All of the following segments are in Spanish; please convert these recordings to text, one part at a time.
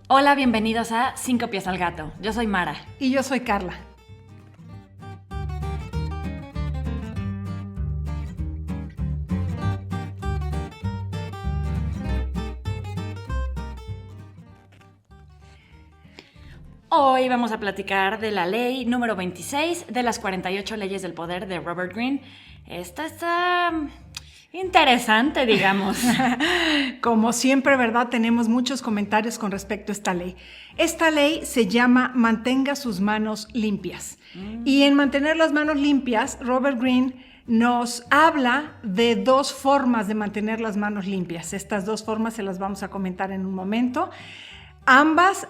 Hola, bienvenidos a Cinco Pies al Gato. Yo soy Mara. Y yo soy Carla. Hoy vamos a platicar de la ley número 26 de las 48 leyes del poder de Robert Greene. Esta está interesante, digamos. Como siempre, ¿verdad? Tenemos muchos comentarios con respecto a esta ley. Esta ley se llama Mantenga sus manos limpias. Y en mantener las manos limpias, Robert Greene nos habla de dos formas de mantener las manos limpias. Estas dos formas se las vamos a comentar en un momento. Ambas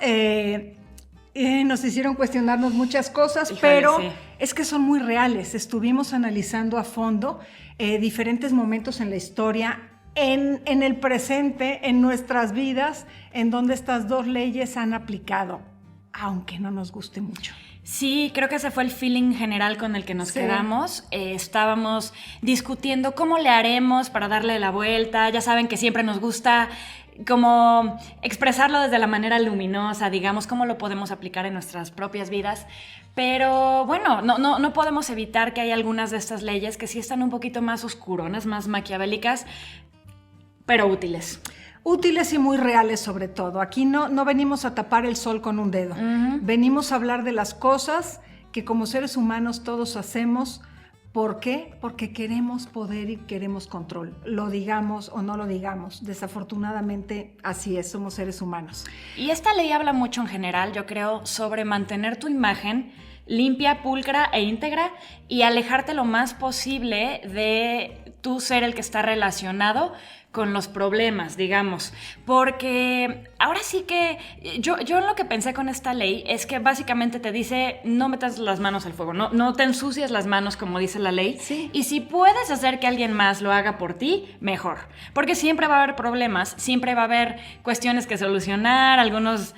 nos hicieron cuestionarnos muchas cosas, pero sí, es que son muy reales. Estuvimos analizando a fondo diferentes momentos en la historia, en el presente, en nuestras vidas, en donde estas dos leyes han aplicado, aunque no nos guste mucho. Sí, creo que ese fue el feeling general con el que nos quedamos. Estábamos discutiendo cómo le haremos para darle la vuelta. Ya saben que siempre nos gusta como expresarlo desde la manera luminosa, digamos, cómo lo podemos aplicar en nuestras propias vidas. Pero bueno, no podemos evitar que hay algunas de estas leyes que sí están un poquito más oscuronas, más maquiavélicas, pero útiles. Útiles y muy reales sobre todo. Aquí no venimos a tapar el sol con un dedo. Venimos a hablar de las cosas que como seres humanos todos hacemos. ¿Por qué? Porque queremos poder y queremos control. Lo digamos o no lo digamos. Desafortunadamente así es, somos seres humanos. Y esta ley habla mucho en general, yo creo, sobre mantener tu imagen limpia, pulcra e íntegra y alejarte lo más posible de tú ser el que está relacionado con los problemas, digamos, porque ahora sí que yo lo que pensé con esta ley es que básicamente te dice no metas las manos al fuego, no te ensucies las manos como dice la ley, sí. Y si puedes hacer que alguien más lo haga por ti, mejor, porque siempre va a haber problemas, siempre va a haber cuestiones que solucionar, algunos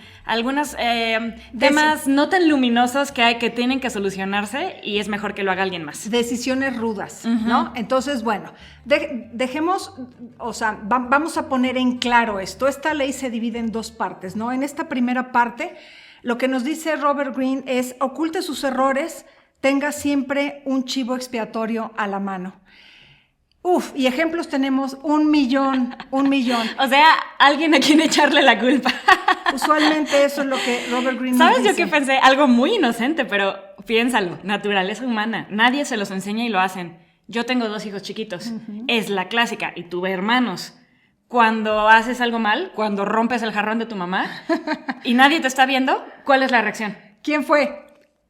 temas no tan luminosos que tienen que solucionarse y es mejor que lo haga alguien más. Decisiones rudas, ¿no? Entonces, bueno, dejemos, o sea, vamos a poner en claro esto. Esta ley se divide en dos partes, ¿no? En esta primera parte, lo que nos dice Robert Greene es oculte sus errores, tenga siempre un chivo expiatorio a la mano. Y ejemplos tenemos un millón. O sea, alguien a quien echarle la culpa. Usualmente eso es lo que Robert Greene ¿Sabes nos dice? Yo que pensé? Algo muy inocente, pero piénsalo, naturaleza humana. Nadie se los enseña y lo hacen. Yo tengo 2 hijos chiquitos. Es la clásica. Y tuve hermanos. Cuando haces algo mal, cuando rompes el jarrón de tu mamá y nadie te está viendo, ¿cuál es la reacción? ¿Quién fue?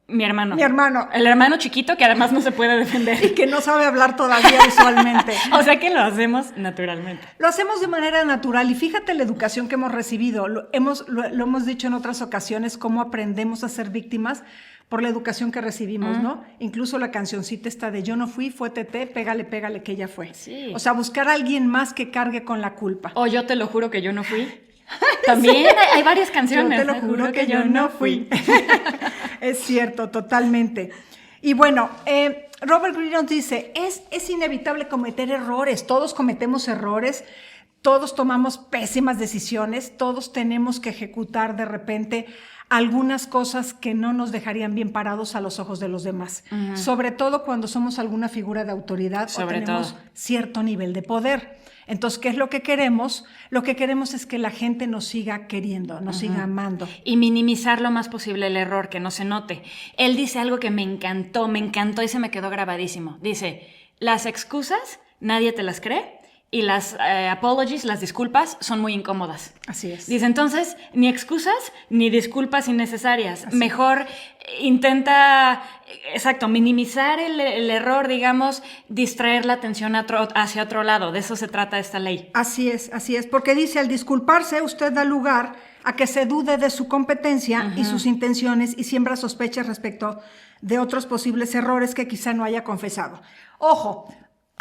Mi hermano. Mi hermano. El hermano chiquito que además no se puede defender. Y que no sabe hablar todavía visualmente. O sea que lo hacemos naturalmente. Lo hacemos de manera natural y fíjate la educación que hemos recibido. Lo hemos dicho en otras ocasiones, cómo aprendemos a ser víctimas por la educación que recibimos, ¿no? Incluso la cancioncita esta de yo no fui, fue Tete, pégale, que ella fue. Sí. O sea, buscar a alguien más que cargue con la culpa. O yo te lo juro que yo no fui. También sí. Hay varias canciones. Yo te lo juro que yo no fui. Es cierto, totalmente. Y bueno, Robert Greene nos dice, es inevitable cometer errores, todos cometemos errores, todos tomamos pésimas decisiones, todos tenemos que ejecutar de repente algunas cosas que no nos dejarían bien parados a los ojos de los demás, sobre todo cuando somos alguna figura de autoridad o tenemos cierto nivel de poder. Entonces, ¿qué es lo que queremos? Lo que queremos es que la gente nos siga queriendo, nos siga amando. Y minimizar lo más posible el error, que no se note. Él dice algo que me encantó y se me quedó grabadísimo. Dice, las excusas nadie te las cree y las apologies, las disculpas, son muy incómodas. Así es. Dice, entonces, ni excusas ni disculpas innecesarias. Así Mejor intenta, minimizar el error, digamos, distraer la atención hacia otro lado. De eso se trata esta ley. Así es, porque dice, al disculparse, usted da lugar a que se dude de su competencia y sus intenciones y siembra sospechas respecto de otros posibles errores que quizá no haya confesado. Ojo,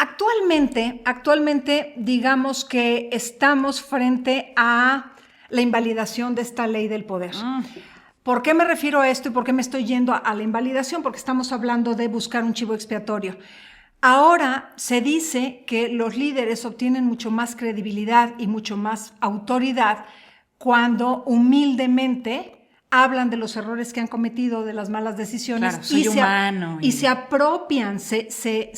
Actualmente, digamos que estamos frente a la invalidación de esta ley del poder. ¿Por qué me refiero a esto y por qué me estoy yendo a la invalidación? Porque estamos hablando de buscar un chivo expiatorio. Ahora se dice que los líderes obtienen mucho más credibilidad y mucho más autoridad cuando humildemente hablan de los errores que han cometido, de las malas decisiones. Claro, soy humano. Y se apropian, se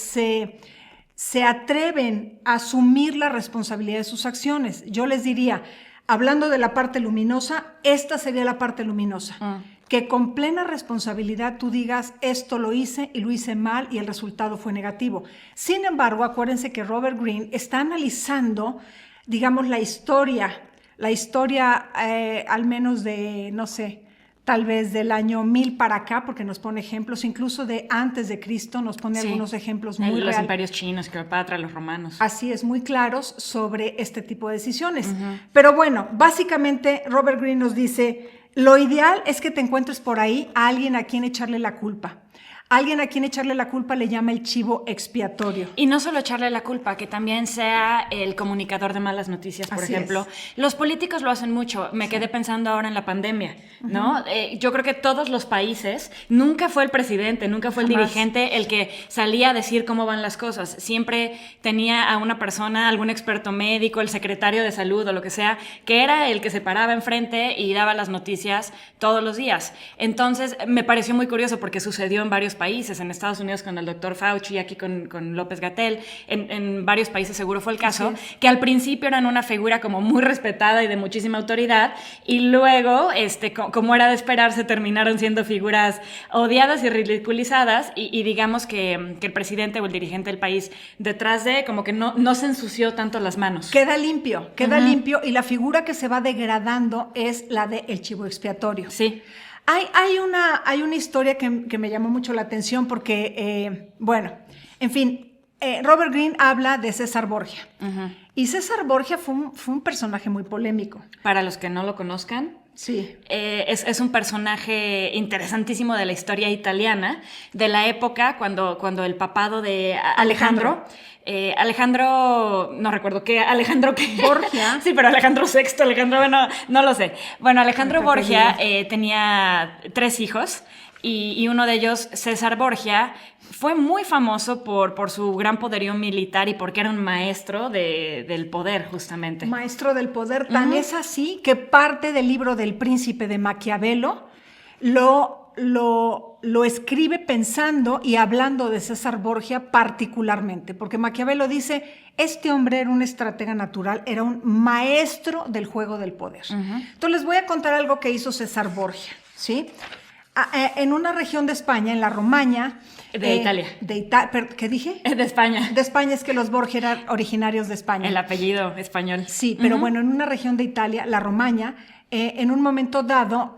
atreven a asumir la responsabilidad de sus acciones. Yo les diría, hablando de la parte luminosa, esta sería la parte luminosa. Que con plena responsabilidad tú digas, esto lo hice y lo hice mal y el resultado fue negativo. Sin embargo, acuérdense que Robert Greene está analizando, digamos, la historia al menos de, no sé, tal vez del año 1000 para acá, porque nos pone ejemplos, incluso de antes de Cristo, nos pone algunos ejemplos muy reales. Los imperios chinos, Cleopatra, los romanos. Así es, muy claros sobre este tipo de decisiones. Pero bueno, básicamente Robert Greene nos dice, lo ideal es que te encuentres por ahí a alguien a quien echarle la culpa. Alguien a quien echarle la culpa le llama el chivo expiatorio. Y no solo echarle la culpa, que también sea el comunicador de malas noticias, por ejemplo. Los políticos lo hacen mucho. Me quedé pensando ahora en la pandemia, ¿no? Yo creo que todos los países, nunca fue el presidente, nunca fue el dirigente el que salía a decir cómo van las cosas. Siempre tenía a una persona, algún experto médico, el secretario de salud o lo que sea, que era el que se paraba enfrente y daba las noticias todos los días. Entonces, me pareció muy curioso porque sucedió en varios países, en Estados Unidos con el doctor Fauci, aquí con López-Gatell, en varios países seguro fue el caso, que al principio eran una figura como muy respetada y de muchísima autoridad, y luego, como era de esperarse, terminaron siendo figuras odiadas y ridiculizadas, y digamos que el presidente o el dirigente del país detrás de, como que no se ensució tanto las manos. Queda limpio, y la figura que se va degradando es la del chivo expiatorio. Sí. Hay una historia que me llamó mucho la atención porque, en fin, Robert Greene habla de César Borgia. Y César Borgia fue un personaje muy polémico. Para los que no lo conozcan, sí. Es un personaje interesantísimo de la historia italiana, de la época cuando el papado de Alejandro, no recuerdo qué, Borgia. Sí, pero Alejandro VI, bueno, no lo sé. Bueno, Alejandro Borgia tenía 3 hijos y uno de ellos, César Borgia, fue muy famoso por su gran poderío militar y porque era un maestro del poder, justamente. Maestro del poder, tan es así que parte del libro del Príncipe de Maquiavelo lo escribe pensando y hablando de César Borgia particularmente, porque Maquiavelo dice, este hombre era un estratega natural, era un maestro del juego del poder. Entonces les voy a contar algo que hizo César Borgia, ¿sí? En una región de España, en la Romaña... De Italia. ¿Qué dije? De España. De España, es que los Borgia eran originarios de España. El apellido español. Sí, pero bueno, en una región de Italia, la Romaña, en un momento dado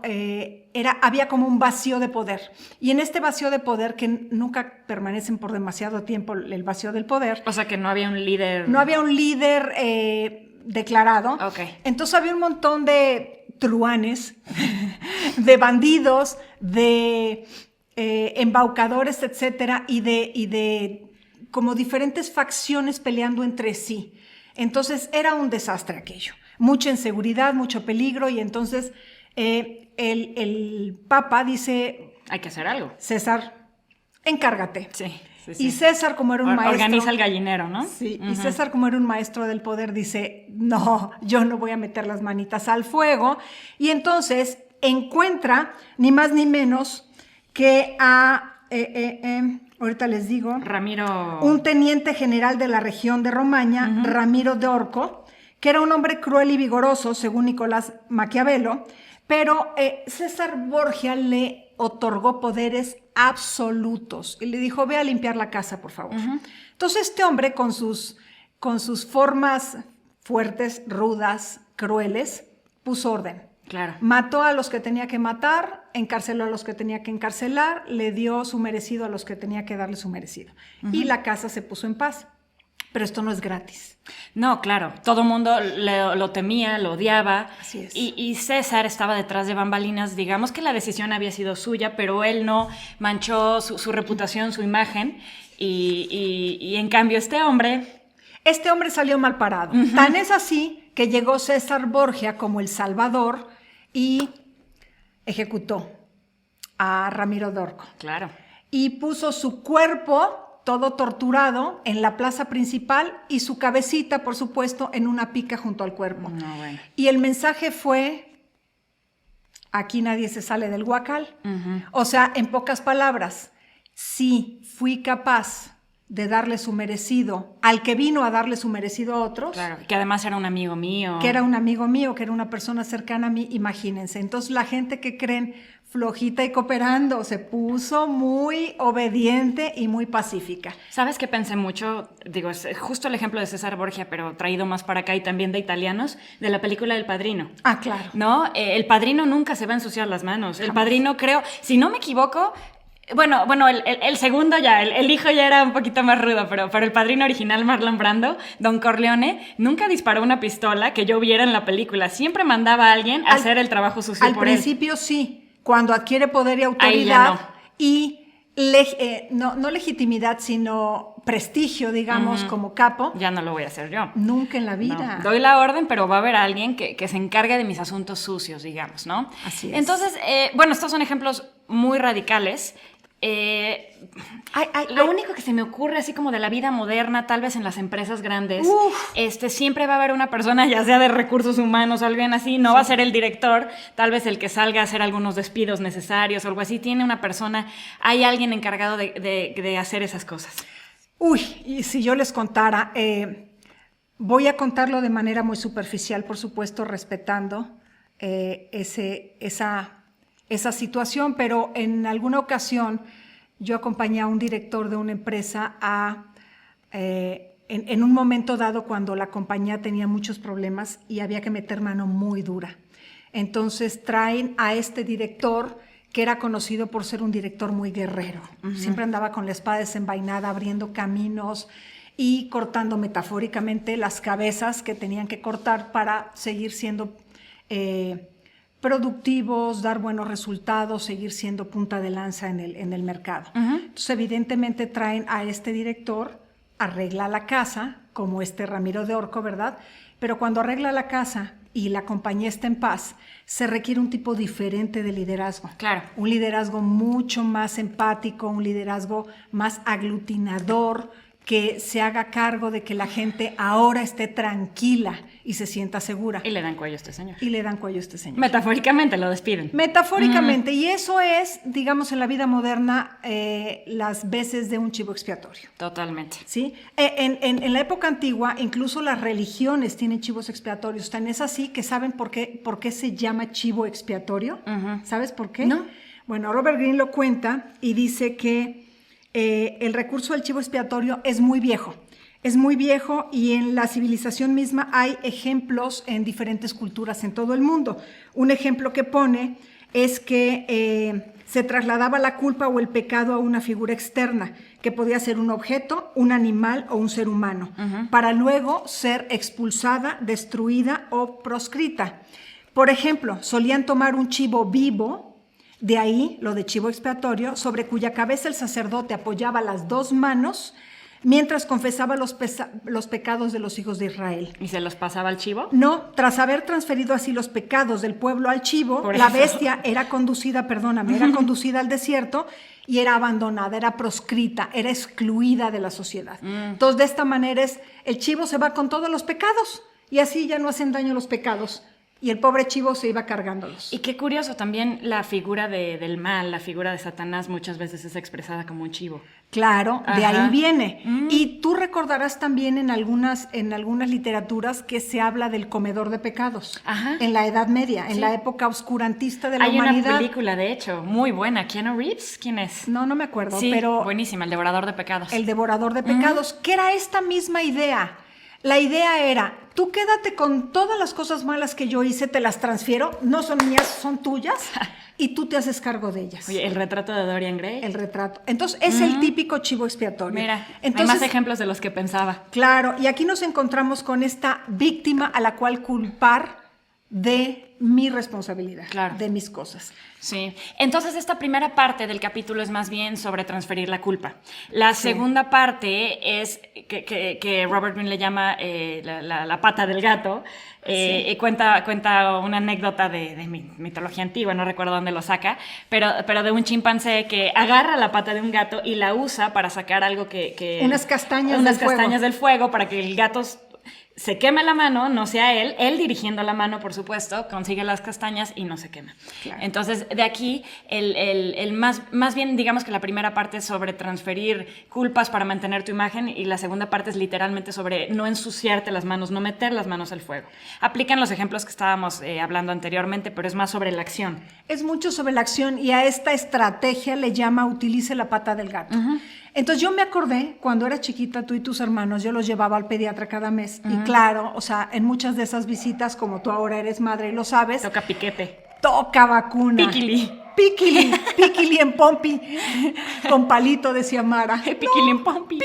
había como un vacío de poder. Y en este vacío de poder, que nunca permanecen por demasiado tiempo, el vacío del poder... O sea, que no había un líder... No había un líder declarado. Okay. Entonces había un montón de truanes, de bandidos, de embaucadores, etcétera, y de como diferentes facciones peleando entre sí. Entonces era un desastre aquello. Mucha inseguridad, mucho peligro, y entonces el Papa dice... Hay que hacer algo. César, encárgate. Sí. Y César, como era un maestro... Organiza el gallinero, ¿no? Sí, y César, como era un maestro del poder, dice, no, yo no voy a meter las manitas al fuego. Y entonces encuentra, ni más ni menos, que ahorita les digo... Ramiro... Un teniente general de la región de Romaña, Ramiro de Orco, que era un hombre cruel y vigoroso, según Nicolás Maquiavelo, pero César Borgia le otorgó poderes absolutos y le dijo, ve a limpiar la casa, por favor. Entonces este hombre, con sus formas fuertes, rudas, crueles, puso orden. Claro. Mató a los que tenía que matar, encarceló a los que tenía que encarcelar, le dio su merecido a los que tenía que darle su merecido. Y la casa se puso en paz. Pero esto no es gratis. No, claro. Todo el mundo lo temía, lo odiaba. Así es. Y César estaba detrás de bambalinas. Digamos que la decisión había sido suya, pero él no manchó su reputación, su imagen. Y en cambio este hombre salió mal parado. Tan es así que llegó César Borgia como el Salvador y ejecutó a Ramiro de Orco. Claro. Y puso su cuerpo todo torturado en la plaza principal y su cabecita, por supuesto, en una pica junto al cuerpo. No, bueno. Y el mensaje fue, aquí nadie se sale del huacal. O sea, en pocas palabras, sí fui capaz de darle su merecido al que vino a darle su merecido a otros. Claro, que además era un amigo mío. Que era un amigo mío, que era una persona cercana a mí, imagínense. Entonces la gente que creen flojita y cooperando se puso muy obediente y muy pacífica. ¿Sabes qué pensé mucho? Digo, es justo el ejemplo de César Borgia, pero traído más para acá y también de italianos, de la película El Padrino. Ah, claro. ¿No? El Padrino nunca se va a ensuciar las manos. El Padrino, creo, si no me equivoco... Bueno, el segundo ya, el hijo ya era un poquito más rudo, pero el Padrino original, Marlon Brando, Don Corleone, nunca disparó una pistola que yo viera en la película. Siempre mandaba a alguien a hacer el trabajo sucio por él. Al principio sí, cuando adquiere poder y autoridad no. y no legitimidad, sino prestigio, digamos, como capo. Ya no lo voy a hacer yo. Nunca en la vida. No. Doy la orden, pero va a haber alguien que se encargue de mis asuntos sucios, digamos, ¿no? Así es. Entonces, estos son ejemplos muy radicales. Lo único que se me ocurre así como de la vida moderna, tal vez en las empresas grandes, siempre va a haber una persona, ya sea de recursos humanos o alguien así, no va a ser el director, tal vez el que salga a hacer algunos despidos necesarios o algo así, tiene una persona, hay alguien encargado de hacer esas cosas. Y si yo les contara, voy a contarlo de manera muy superficial, por supuesto, respetando esa situación, pero en alguna ocasión yo acompañé a un director de una empresa en un momento dado cuando la compañía tenía muchos problemas y había que meter mano muy dura. Entonces traen a este director que era conocido por ser un director muy guerrero. Siempre andaba con la espada desenvainada, abriendo caminos y cortando metafóricamente las cabezas que tenían que cortar para seguir siendo productivos, dar buenos resultados, seguir siendo punta de lanza en el mercado. Entonces, evidentemente traen a este director, arregla la casa, como Ramiro de Orco, ¿verdad? Pero cuando arregla la casa y la compañía está en paz, se requiere un tipo diferente de liderazgo. Claro. Un liderazgo mucho más empático, un liderazgo más aglutinador, que se haga cargo de que la gente ahora esté tranquila y se sienta segura. Y le dan cuello a este señor. Metafóricamente lo despiden. Metafóricamente. Y eso es, digamos, en la vida moderna, las veces de un chivo expiatorio. Totalmente. ¿Sí? En la época antigua, incluso las religiones tienen chivos expiatorios. Tan es así que ¿saben por qué se llama chivo expiatorio? ¿Sabes por qué? No. Bueno, Robert Greene lo cuenta y dice que el recurso del chivo expiatorio es muy viejo y en la civilización misma hay ejemplos en diferentes culturas en todo el mundo. Un ejemplo que pone es que se trasladaba la culpa o el pecado a una figura externa, que podía ser un objeto, un animal o un ser humano, para luego ser expulsada, destruida o proscrita. Por ejemplo, solían tomar un chivo vivo, de ahí lo de chivo expiatorio, sobre cuya cabeza el sacerdote apoyaba las dos manos mientras confesaba los pecados de los hijos de Israel. ¿Y se los pasaba al chivo? No, tras haber transferido así los pecados del pueblo al chivo, la bestia era conducida al desierto y era abandonada, era proscrita, era excluida de la sociedad. Entonces, de esta manera el chivo se va con todos los pecados y así ya no hacen daño los pecados. Y el pobre chivo se iba cargándolos. Y qué curioso, también la figura del mal, la figura de Satanás muchas veces es expresada como un chivo. Claro, de ahí viene. Y tú recordarás también en algunas literaturas que se habla del comedor de pecados. En la Edad Media, en la época oscurantista de la humanidad. Hay una película, de hecho, muy buena. ¿Keanu Reeves? ¿Quién es? No me acuerdo, sí, pero... buenísima, El Devorador de Pecados. El Devorador de Pecados, que era esta misma idea. La idea era, tú quédate con todas las cosas malas que yo hice, te las transfiero, no son mías, son tuyas, y tú te haces cargo de ellas. Oye, ¿el retrato de Dorian Gray? El retrato. Entonces, es el típico chivo expiatorio. Mira, entonces, hay más ejemplos de los que pensaba. Claro, y aquí nos encontramos con esta víctima a la cual culpar de mi responsabilidad, claro, de mis cosas. Sí, entonces esta primera parte del capítulo es más bien sobre transferir la culpa. La segunda parte es que Robert Greene le llama la pata del gato. Cuenta una anécdota de mitología antigua, no recuerdo dónde lo saca, pero de un chimpancé que agarra la pata de un gato y la usa para sacar algo unas castañas del fuego para que el gato se queme la mano, no sea él dirigiendo la mano, por supuesto, consigue las castañas y no se quema. Claro. Entonces, de aquí, más bien, digamos que la primera parte es sobre transferir culpas para mantener tu imagen y la segunda parte es literalmente sobre no ensuciarte las manos, no meter las manos al fuego. Aplican los ejemplos que estábamos hablando anteriormente, pero es más sobre la acción. Es mucho sobre la acción y a esta estrategia le llama utilice la pata del gato. Entonces yo me acordé, cuando era chiquita, tú y tus hermanos, yo los llevaba al pediatra cada mes. Y claro, o sea, en muchas de esas visitas, como tú ahora eres madre y lo sabes. Toca piquete. Toca vacuna. Piquili en pompi. Con palito, decía Mara. Piquili en pompi.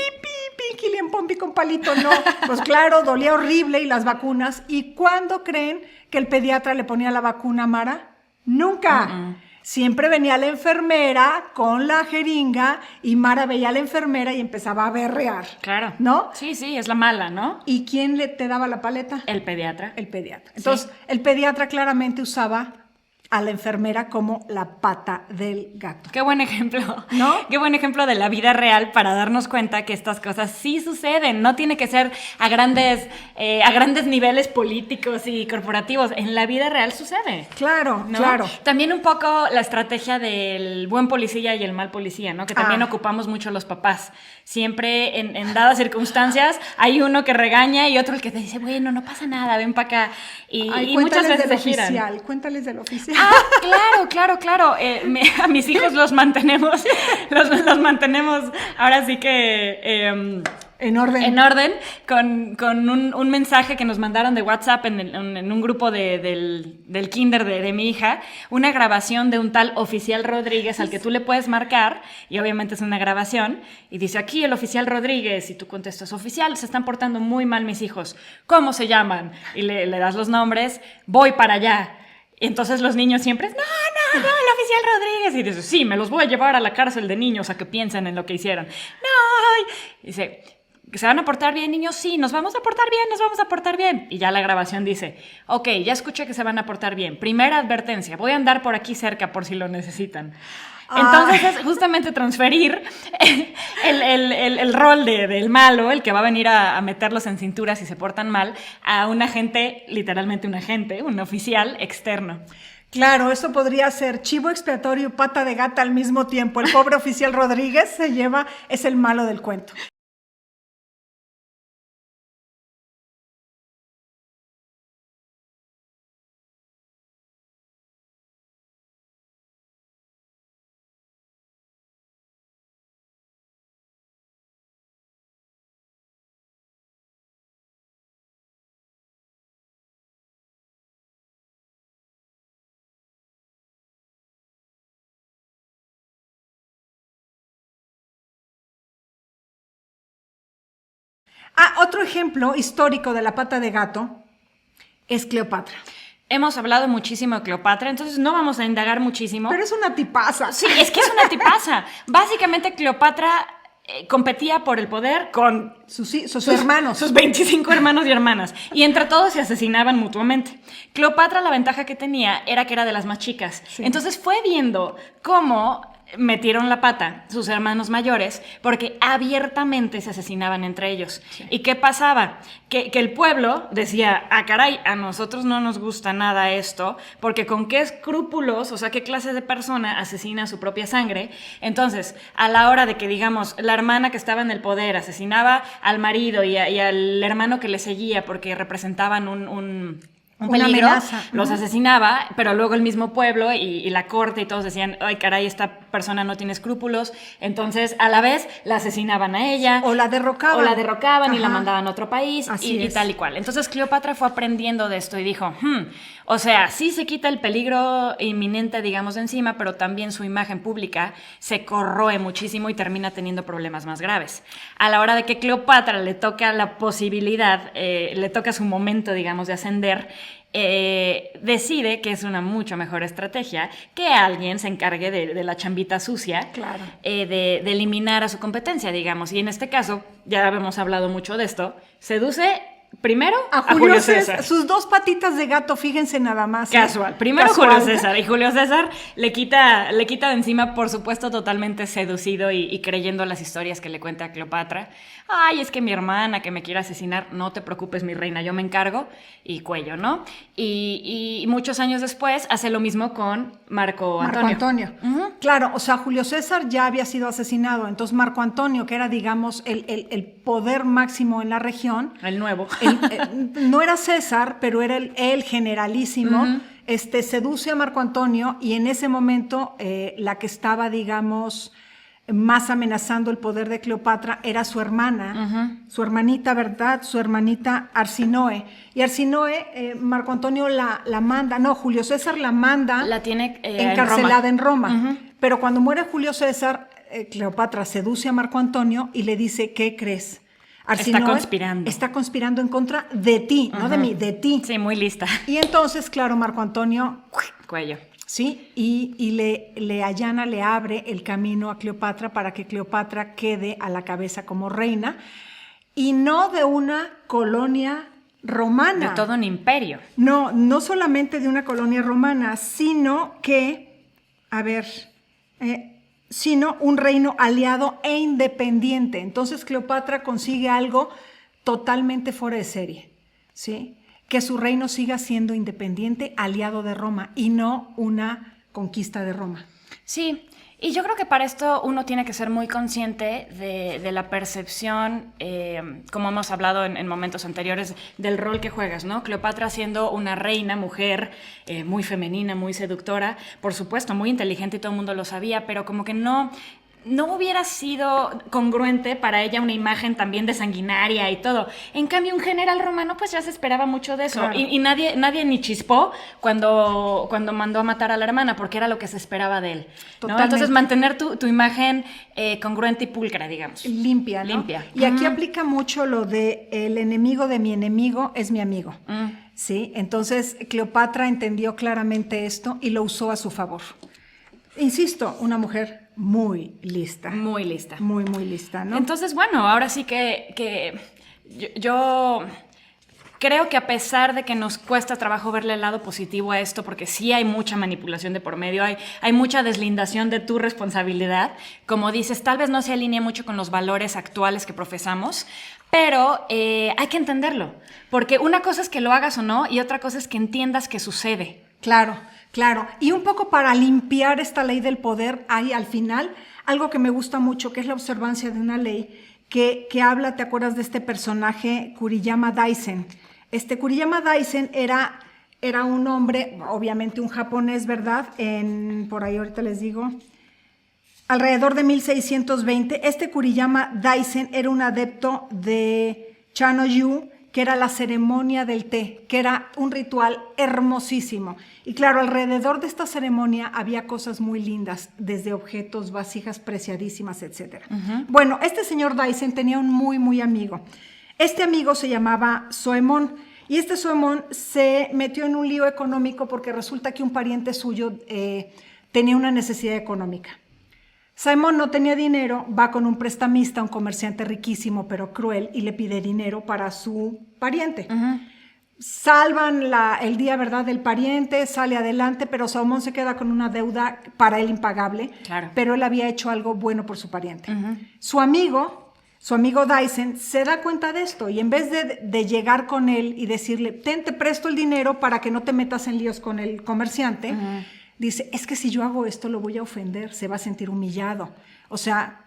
Piquili en pompi con palito, no. Pues claro, dolía horrible y las vacunas. ¿Y cuándo creen que el pediatra le ponía la vacuna a Mara? Nunca. Siempre venía la enfermera con la jeringa y Mara veía a la enfermera y empezaba a berrear. Claro. ¿No? Sí, es la mala, ¿no? ¿Y quién te daba la paleta? El pediatra. El pediatra. Entonces, el pediatra claramente usaba a la enfermera como la pata del gato. Qué buen ejemplo, ¿no? Qué buen ejemplo de la vida real para darnos cuenta que estas cosas sí suceden. No tiene que ser a grandes niveles políticos y corporativos. En la vida real sucede. Claro, ¿no? claro. También un poco la estrategia del buen policía y el mal policía, ¿no? Que también ocupamos mucho los papás. Siempre en dadas circunstancias hay uno que regaña y otro el que te dice, bueno, no pasa nada, ven para acá. Y muchas veces se giran. Cuéntales del oficial. Claro. A mis hijos los mantenemos, los mantenemos ahora sí que en orden con un mensaje que nos mandaron de WhatsApp en un grupo del kinder de mi hija, una grabación de un tal oficial Rodríguez al que tú le puedes marcar y obviamente es una grabación y dice aquí el oficial Rodríguez y tú contestas oficial, se están portando muy mal mis hijos, ¿cómo se llaman? Y le das los nombres, voy para allá. Y entonces los niños siempre, no, el oficial Rodríguez. Y dice, sí, me los voy a llevar a la cárcel de niños a que piensen en lo que hicieron. No. Y dice, ¿se van a portar bien, niños? Sí, nos vamos a portar bien. Y ya la grabación dice, ok, ya escuché que se van a portar bien. Primera advertencia, voy a andar por aquí cerca por si lo necesitan. Entonces es justamente transferir el rol del malo, el que va a venir a meterlos en cintura si se portan mal, a un agente, literalmente un agente, un oficial externo. Claro, eso podría ser chivo expiatorio y pata de gata al mismo tiempo. El pobre oficial Rodríguez es el malo del cuento. Otro ejemplo histórico de la pata de gato es Cleopatra. Hemos hablado muchísimo de Cleopatra, entonces no vamos a indagar muchísimo. Pero es una tipaza. Sí, es que es una tipaza. Básicamente Cleopatra competía por el poder con sus hermanos. Sus 25 hermanos y hermanas. Y entre todos se asesinaban mutuamente. Cleopatra, la ventaja que tenía era que era de las más chicas. Sí. Entonces fue viendo cómo metieron la pata sus hermanos mayores porque abiertamente se asesinaban entre ellos. Sí. ¿Y qué pasaba? Que el pueblo decía, caray, a nosotros no nos gusta nada esto, porque con qué escrúpulos, o sea, qué clase de persona asesina su propia sangre. Entonces, a la hora de que, digamos, la hermana que estaba en el poder asesinaba al marido y al hermano que le seguía porque representaban un peligro, amenaza. Los asesinaba, pero luego el mismo pueblo y la corte y todos decían, ay caray, esta persona no tiene escrúpulos, entonces a la vez la asesinaban a ella. O la derrocaban. Y la mandaban a otro país y tal y cual. Entonces Cleopatra fue aprendiendo de esto y dijo, o sea, sí se quita el peligro inminente, digamos, de encima, pero también su imagen pública se corroe muchísimo y termina teniendo problemas más graves. A la hora de que Cleopatra le toca la posibilidad, le toca su momento, digamos, de ascender, decide que es una mucho mejor estrategia que alguien se encargue de la chambita sucia, Claro. de eliminar a su competencia, digamos. Y en este caso, ya habíamos hablado mucho de esto, seduce primero A Julio César. Sus dos patitas de gato, fíjense nada más. Casual. Primero Casual. Julio César. Y Julio César le quita de encima, por supuesto, totalmente seducido y creyendo las historias que le cuenta a Cleopatra. Ay, es que mi hermana que me quiere asesinar, no te preocupes, mi reina, yo me encargo. Y cuello, ¿no? Y muchos años después hace lo mismo con Marco Antonio. Marco Antonio. Uh-huh. Claro, o sea, Julio César ya había sido asesinado. Entonces Marco Antonio, que era, digamos, el poder máximo en la región. El nuevo. No era César, pero era el generalísimo. Uh-huh. Seduce a Marco Antonio y en ese momento la que estaba, digamos, más amenazando el poder de Cleopatra era su hermana, uh-huh. Su hermanita, ¿verdad? Su hermanita Arsinoe. Y Arsinoe, Marco Antonio la manda, no, Julio César la manda. La tiene encarcelada en Roma. Uh-huh. Pero cuando muere Julio César, Cleopatra seduce a Marco Antonio y le dice, ¿qué crees? Arsinoe está conspirando en contra de ti, uh-huh. No de mí, de ti. Sí, muy lista. Y entonces, claro, Marco Antonio... Cuello. Sí, y le allana, le abre el camino a Cleopatra para que Cleopatra quede a la cabeza como reina y no de una colonia romana. De todo un imperio. No solamente de una colonia romana, sino que, sino un reino aliado e independiente. Entonces Cleopatra consigue algo totalmente fuera de serie, ¿sí? Que su reino siga siendo independiente, aliado de Roma, y no una conquista de Roma. Sí, y yo creo que para esto uno tiene que ser muy consciente de la percepción, como hemos hablado en momentos anteriores, del rol que juegas, ¿no? Cleopatra siendo una reina, mujer, muy femenina, muy seductora, por supuesto, muy inteligente y todo el mundo lo sabía, pero como que no hubiera sido congruente para ella una imagen también de sanguinaria y todo. En cambio, un general romano pues ya se esperaba mucho de eso. Claro. Y nadie ni chispó cuando mandó a matar a la hermana, porque era lo que se esperaba de él, ¿no? Entonces, mantener tu imagen congruente y pulcra, digamos. Limpia, ¿no? Limpia. Y aquí aplica mucho lo de el enemigo de mi enemigo es mi amigo. ¿Sí? Entonces, Cleopatra entendió claramente esto y lo usó a su favor. Insisto, una mujer muy lista. Muy lista. Muy lista, ¿no? Entonces, bueno, ahora sí que yo creo que a pesar de que nos cuesta trabajo verle el lado positivo a esto, porque sí hay mucha manipulación de por medio, hay mucha deslindación de tu responsabilidad, como dices, tal vez no se alinea mucho con los valores actuales que profesamos, pero hay que entenderlo, porque una cosa es que lo hagas o no, y otra cosa es que entiendas que sucede. Claro. Y un poco para limpiar esta ley del poder, hay al final algo que me gusta mucho, que es la observancia de una ley que habla, ¿te acuerdas de este personaje Kuriyama Daisen? Kuriyama Daisen era un hombre, obviamente un japonés, ¿verdad? Por ahí ahorita les digo, alrededor de 1620, Kuriyama Daisen era un adepto de Chanoyu, que era la ceremonia del té, que era un ritual hermosísimo. Y claro, alrededor de esta ceremonia había cosas muy lindas, desde objetos, vasijas preciadísimas, etc. Uh-huh. Bueno, señor Daisen tenía un muy amigo. Este amigo se llamaba Soemon, y Soemon se metió en un lío económico porque resulta que un pariente suyo tenía una necesidad económica. Simon no tenía dinero, va con un prestamista, un comerciante riquísimo pero cruel, y le pide dinero para su pariente. Uh-huh. Salvan el día, ¿verdad?, del pariente, sale adelante, pero Simon se queda con una deuda para él impagable. Claro. Pero él había hecho algo bueno por su pariente. Uh-huh. Su amigo Daisen se da cuenta de esto y en vez de llegar con él y decirle, te presto el dinero para que no te metas en líos con el comerciante, uh-huh. Dice, es que si yo hago esto lo voy a ofender, se va a sentir humillado. O sea,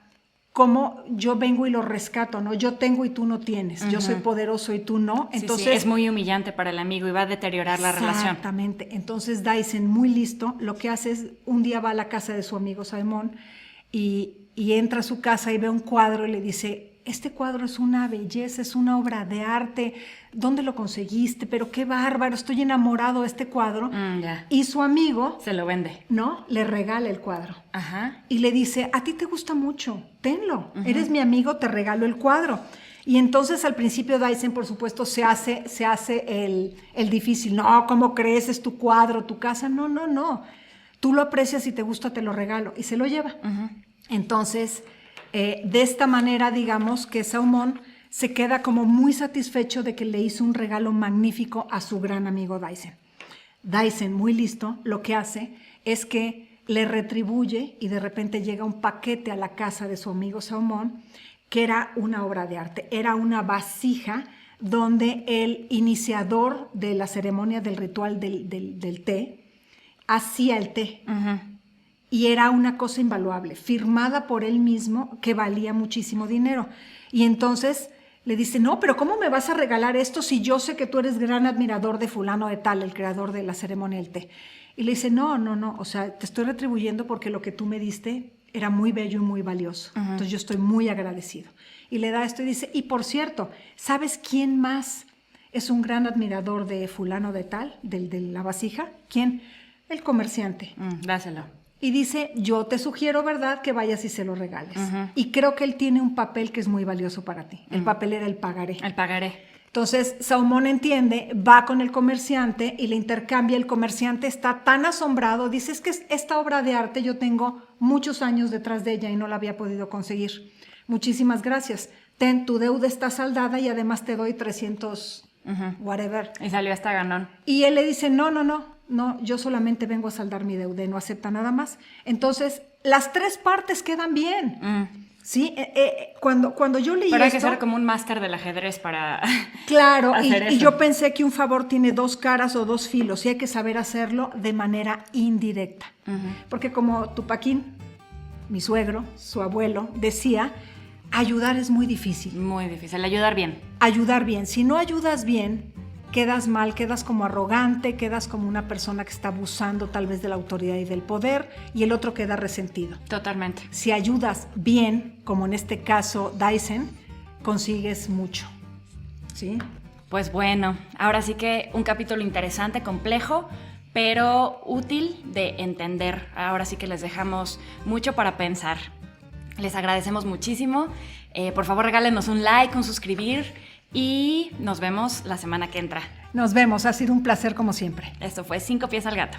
¿cómo yo vengo y lo rescato, no? Yo tengo y tú no tienes. Uh-huh. Yo soy poderoso y tú no. Entonces, sí, es muy humillante para el amigo y va a deteriorar la relación. Exactamente. Entonces Daisen, muy listo, lo que hace es, un día va a la casa de su amigo Simon y entra a su casa y ve un cuadro y le dice, este cuadro es una belleza, es una obra de arte, ¿dónde lo conseguiste? Pero qué bárbaro, estoy enamorado de este cuadro. Yeah. Y su amigo... se lo vende. ¿No? Le regala el cuadro. Ajá. Y le dice, a ti te gusta mucho, tenlo. Uh-huh. Eres mi amigo, te regalo el cuadro. Y entonces al principio Dyson, por supuesto, se hace el difícil. No, ¿cómo crees? Es tu cuadro, tu casa. No, no, no. Tú lo aprecias y te gusta, te lo regalo. Y se lo lleva. Entonces, de esta manera, digamos que Salmón se queda como muy satisfecho de que le hizo un regalo magnífico a su gran amigo Dyson. Dyson, muy listo, lo que hace es que le retribuye y de repente llega un paquete a la casa de su amigo Salmón, que era una obra de arte, era una vasija donde el iniciador de la ceremonia del ritual del té hacía el té. Y era una cosa invaluable, firmada por él mismo, que valía muchísimo dinero. Y entonces le dice, no, pero ¿cómo me vas a regalar esto si yo sé que tú eres gran admirador de fulano de tal, el creador de la ceremonia del té? Y le dice, no, o sea, te estoy retribuyendo porque lo que tú me diste era muy bello y muy valioso. Entonces yo estoy muy agradecido. Y le da esto y dice, y por cierto, ¿sabes quién más es un gran admirador de fulano de tal, de la vasija? ¿Quién? El comerciante. Dáselo. Y dice, yo te sugiero, ¿verdad?, que vayas y se lo regales. Y creo que él tiene un papel que es muy valioso para ti. El papel era el pagaré. El pagaré. Entonces, Salmón entiende, va con el comerciante y le intercambia. El comerciante está tan asombrado, dice, es que esta obra de arte yo tengo muchos años detrás de ella y no la había podido conseguir. Muchísimas gracias. Ten, tu deuda está saldada y además te doy 300 whatever. Y salió hasta ganón. Y él le dice, no, yo solamente vengo a saldar mi deuda y no acepta nada más. Entonces, las tres partes quedan bien. ¿Sí? Cuando yo leí Pero hay esto, que ser como un máster del ajedrez para claro, hacer eso. Y yo pensé que un favor tiene dos caras o dos filos y hay que saber hacerlo de manera indirecta. Porque como Tupaquín, mi suegro, su abuelo, decía, ayudar es muy difícil. Muy difícil, ayudar bien. Ayudar bien. Si no ayudas bien, quedas mal, quedas como arrogante, quedas como una persona que está abusando tal vez de la autoridad y del poder, y el otro queda resentido. Totalmente. Si ayudas bien, como en este caso Dyson, consigues mucho. ¿Sí? Pues bueno, ahora sí que un capítulo interesante, complejo, pero útil de entender. Ahora sí que les dejamos mucho para pensar. Les agradecemos muchísimo. Por favor, regálenos un like, un suscribir y nos vemos la semana que entra. Nos vemos, ha sido un placer como siempre. Esto fue 5 pies al gato.